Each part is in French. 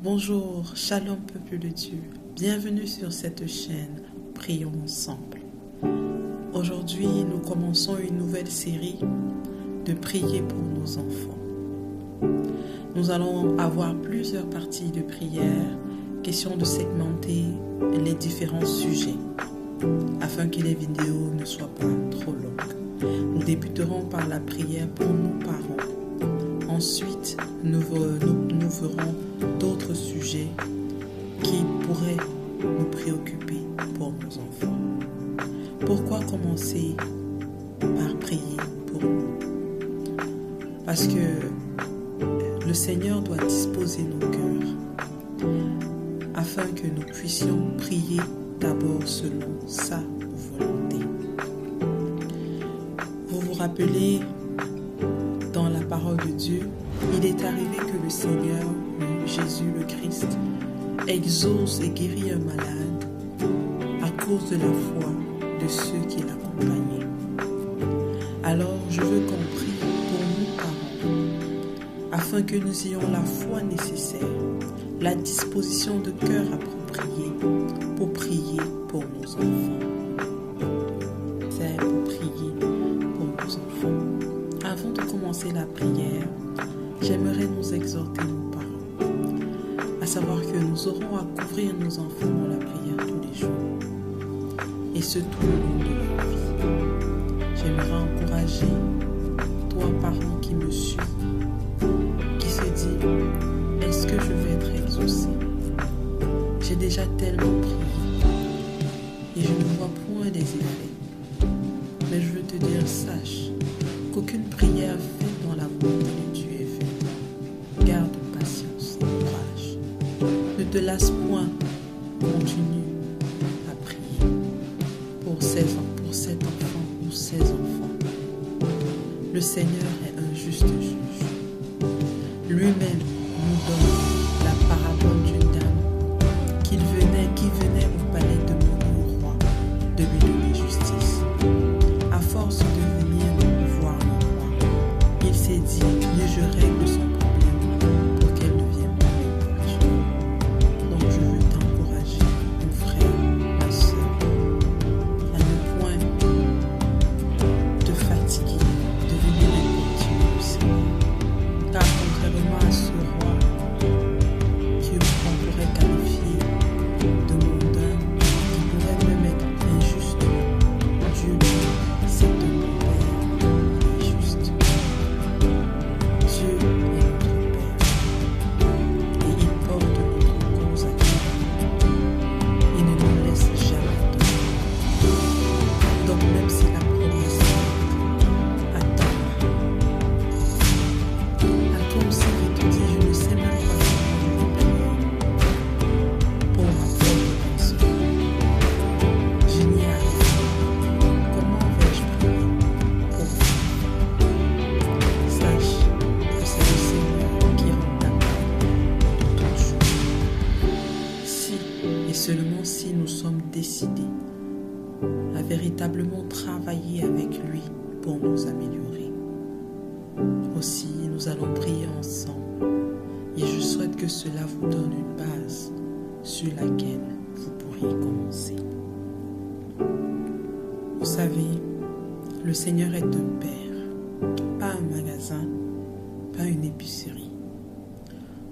Bonjour, shalom peuple de Dieu, bienvenue sur cette chaîne, prions ensemble. Aujourd'hui, nous commençons une nouvelle série de prier pour nos enfants. Nous allons avoir plusieurs parties de prière, question de segmenter les différents sujets, afin que les vidéos ne soient pas trop longues. Nous débuterons par la prière pour nos parents. Ensuite, nous verrons d'autres sujets qui pourraient nous préoccuper pour nos enfants. Pourquoi commencer par prier pour nous? Parce que le Seigneur doit disposer nos cœurs afin que nous puissions prier d'abord selon sa volonté. Vous vous rappelez, dans la parole de Dieu, il est arrivé que le Seigneur, Jésus le Christ, exauce et guérit un malade à cause de la foi de ceux qui l'accompagnaient. Alors je veux qu'on prie pour nous parents, afin que nous ayons la foi nécessaire, la disposition de cœur appropriée pour prier pour nos enfants. C'est pour prier pour nos enfants. Avant de commencer la prière, j'aimerais nous exhorter nos parents, à savoir que nous aurons à couvrir nos enfants dans la prière tous les jours, et ce tout le long de leur vie. J'aimerais encourager toi, parent qui me suis, qui se dit, est-ce que je vais être exaucé? J'ai déjà tellement prié, et je ne vois point les effets. Mais je veux te dire, sache qu'aucune prière faite dans la volonté de Dieu est faite. Garde patience et courage. Ne te lasse point. Continue à prier pour cet enfant ou ces enfants. Le Seigneur est un juste juge. Lui-même nous donne la parabole d'une dame qui venait au palais demander au roi de lui donner justice. À force de venir voir le roi, il s'est dit que je règle son problème pour qu'elle ne vienne pas m'épargner. Donc je veux t'encourager, mon frère, ma soeur, à ne point te fatiguer de venir importuner au Seigneur. Car contrairement à ce roi qu'on pourrait qualifier de mondain, qui pourrait même être injuste, Dieu, c'est un Père, il est juste. Dieu est notre Père et il porte notre cause à Dieu. Il ne nous laisse jamais tomber. Donc même si la promesse attend, à toi aussi je te dis, je ne sais même pas comment je vais prier pour ma propre personne. Je n'y arrive pas. Comment vais-je prier pour vous? Sache que c'est le Seigneur qui rend capable de toutes choses. Si et seulement si nous sommes décidés à véritablement travailler avec lui pour nous améliorer. Aussi, nous allons prier ensemble et je souhaite que cela vous donne une base sur laquelle vous pourriez commencer. Vous savez, le Seigneur est un Père, pas un magasin, pas une épicerie.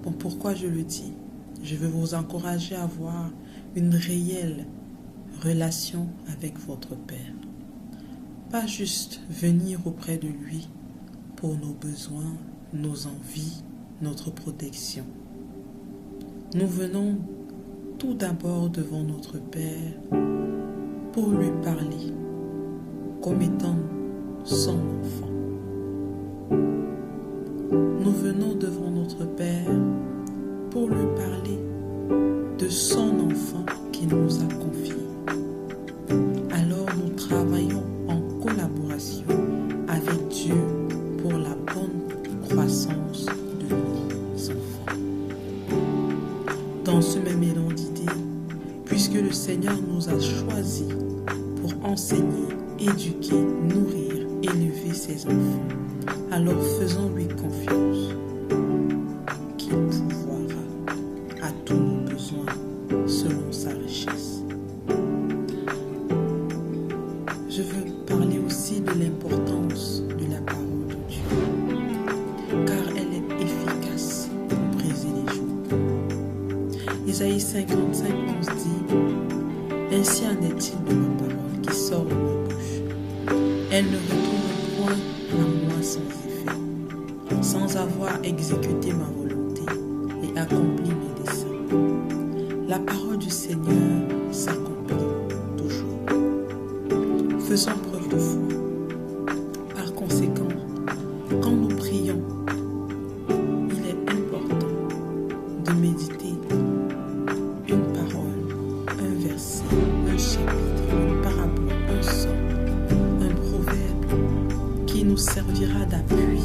Bon, pourquoi je le dis? Je veux vous encourager à avoir une réelle relation avec votre Père. Pas juste venir auprès de lui pour nos besoins, nos envies, notre protection. Nous venons tout d'abord devant notre Père pour lui parler comme étant son enfant. Nous venons devant notre Père pour lui parler de son enfant qu'il nous a confié. Alors nous travaillons en collaboration avec Dieu pour la bonne croissance de nos enfants. Dans ce même élan d'idée, puisque le Seigneur nous a choisis pour enseigner, éduquer, nourrir, élever ses enfants, alors faisons-lui confiance qu'il pourvoira à Isaïe 55, 11 dit « Ainsi en est-il de ma parole qui sort de ma bouche. Elle ne retourne point à moi sans effet, sans avoir exécuté ma volonté et accompli mes desseins. » La parole du Seigneur s'accomplit toujours. Faisons preuve de foi. Par conséquent, quand nous prions, il est important de méditer une parole, un verset, un chapitre, une parabole, un son, un proverbe qui nous servira d'appui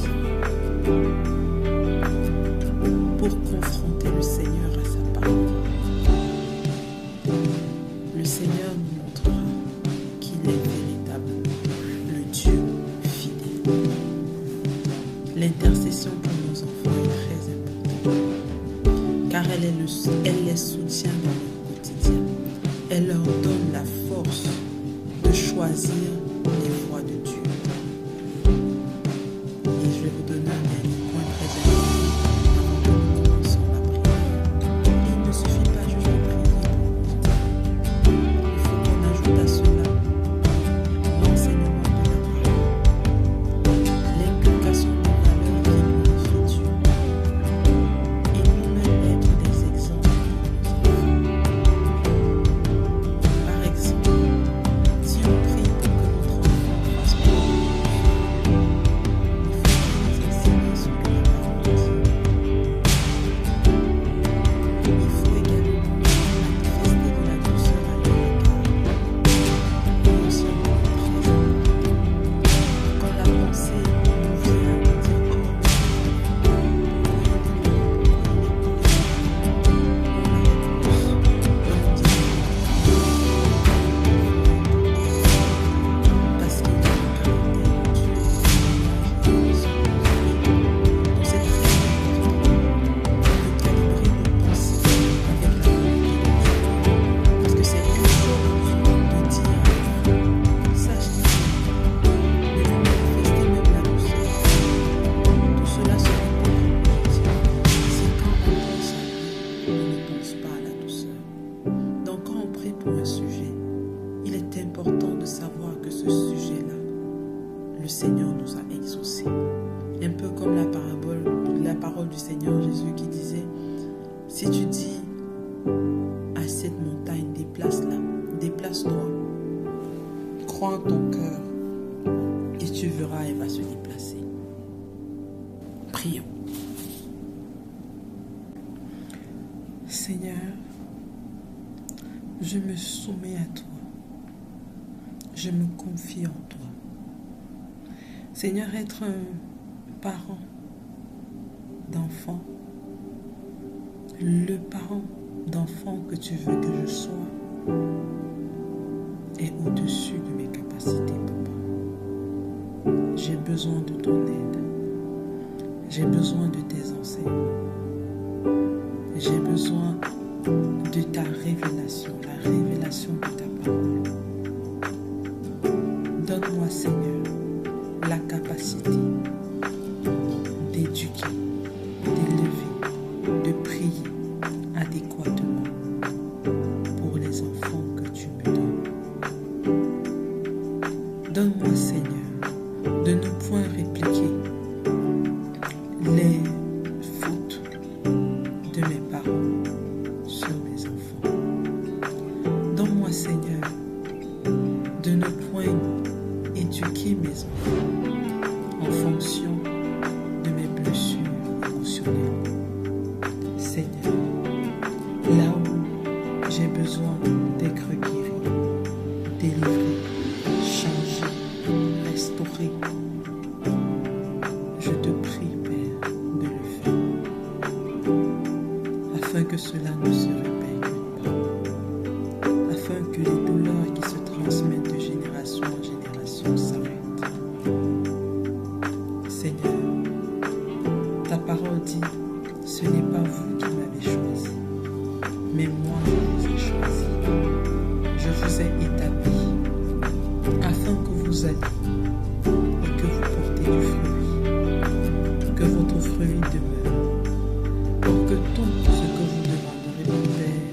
pour confronter le Seigneur à sa parole. Le Seigneur nous montrera qu'il est véritablement le Dieu fidèle. L'intercession pour nos enfants est très importante, car elle les soutient dans leur quotidien. Elle leur donne la force de choisir les voies de Dieu. Et je vais vous donner un dernier point très important avant que nous commençons la prière. Il ne suffit pas juste de prier. Il faut qu'on ajoute à cela l'enseignement de la parole, l'inculcation de valeurs qui glorifient Dieu, et nous-mêmes être des exemples pour nos enfants. Par exemple, si on prie pour que notre enfant fasse quoi, il faut les enseigner ce que la parole dit. Il faut également manifester de la douceur à leur égard. Et aussi un point très important, quand la pensée nous vient de dire « Oh, parce qu'il y a le caractère de Dieu, donc c'est très important de calibrer nos pensées avec la volonté de Dieu. Parce que c'est une chose de dire sache de lui manifester même la douceur. Tout cela se répond c'est quand on pense à lui, on ne pense pas à la douceur. Donc quand on prie pour un sujet, il est important de savoir que ce sujet-là, le Seigneur nous a exaucés. Un peu comme la parole du Seigneur Jésus qui disait, si tu dis à cette montagne, déplace-la, déplace-toi, crois en ton cœur et tu verras, elle va se déplacer. Prions. Seigneur, je me soumets à toi. Je me confie en toi. Seigneur, être un parent d'enfant, le parent d'enfant que tu veux que je sois, est au-dessus de mes capacités, Papa. J'ai besoin de ton aide. J'ai besoin de tes enseignements. J'ai besoin de ta révélation, la révélation de ta parole. Donne-moi, Seigneur, la capacité d'éduquer, d'élever, de prier adéquatement pour les enfants que tu me donnes. Donne-moi, Seigneur, de ne point répliquer les fautes de mes parents sur mes enfants. Donne-moi, Seigneur, de ne point éduquer mes enfants en fonction de mes blessures émotionnelles. Seigneur, là où j'ai besoin d'être guéri, délivré, changé, restauré, je te prie, Père, de le faire, afin que cela ne se répercute pas, afin que les douleurs qui se transmettent de génération en génération s'arrêtent. Seigneur, ta parole dit, ce n'est pas vous qui m'avez choisi, mais moi je vous ai choisi. Je vous ai établi, afin que vous alliez et que vous portez du fruit, que votre fruit demeure, pour que tout ce que vous demanderez au Père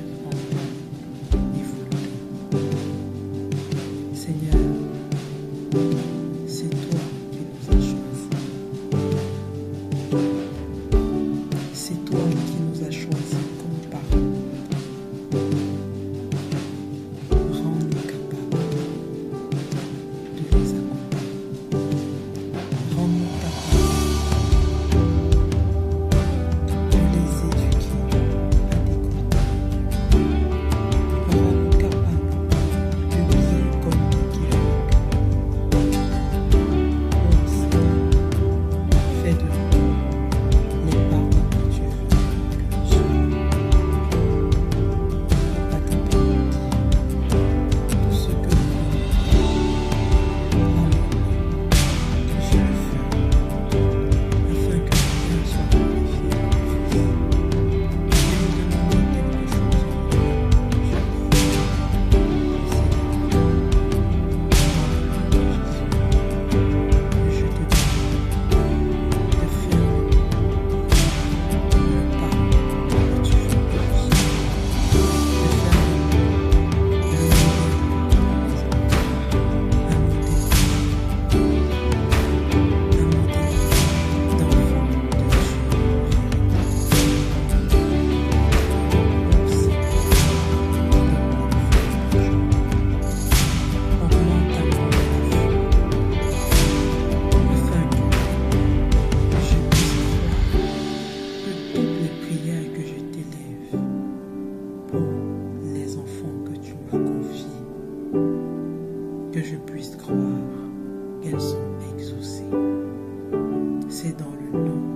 Non.